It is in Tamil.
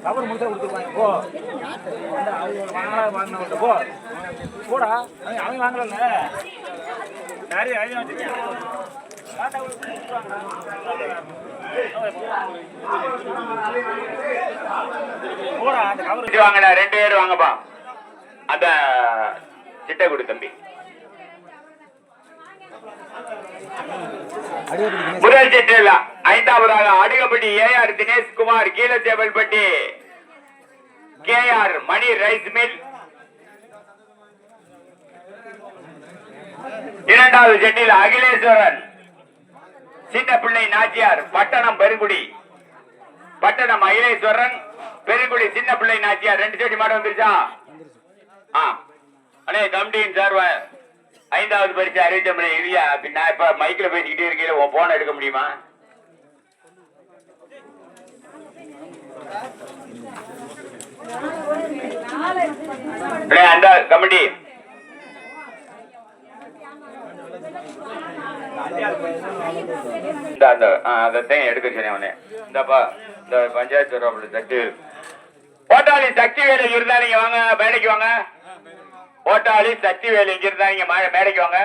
கவர் முடிச்சா கொடுத்துருவாங்க போ. வாங்கின போ போடா. அவங்க வாங்கல நிறைய ஐடியா வச்சிருக்கேன். வாங்கடா 2 பேர் வாங்கப்பா. அந்த சிட்டை கொடு தம்பி. முதல் சிட்டில் 5ஆவதாக அடிகப்பட்டி ஏஆர் தினேஷ்குமார், கீழசேவல்பட்டி கேஆர் மணி ரைஸ் மில். 2வது செட்டில் அகிலேஸ்வரன் சின்ன பிள்ளை நாச்சியார், பட்டணம் பெருங்குடி. பட்டணம் அகிலேஸ்வரன், பெருங்குடி சின்ன பிள்ளை நாச்சியார். 2 செட்டி மாடு வந்துருச்சா? அண்ணே கமிட்டியின் சார்ப 5வது பரிசு அறிவித்த இல்லையா? நான் இப்ப மைக்ல பேசிக்கிட்டே இருக்கேன், உன் போன் எடுக்க முடியுமா? அந்த கமிட்டி அதைத்தான் எடுக்க சொன்னேன். இந்தப்பா இந்த பஞ்சாயத்து தட்டு ஓட்டாளி சக்தி வேலை இருந்தா நீங்க வாங்க, மேடைக்கு வாங்க. ஓட்டாளி சக்தி வேலை இங்க இருந்தா நீங்க மேடைக்கு வாங்க.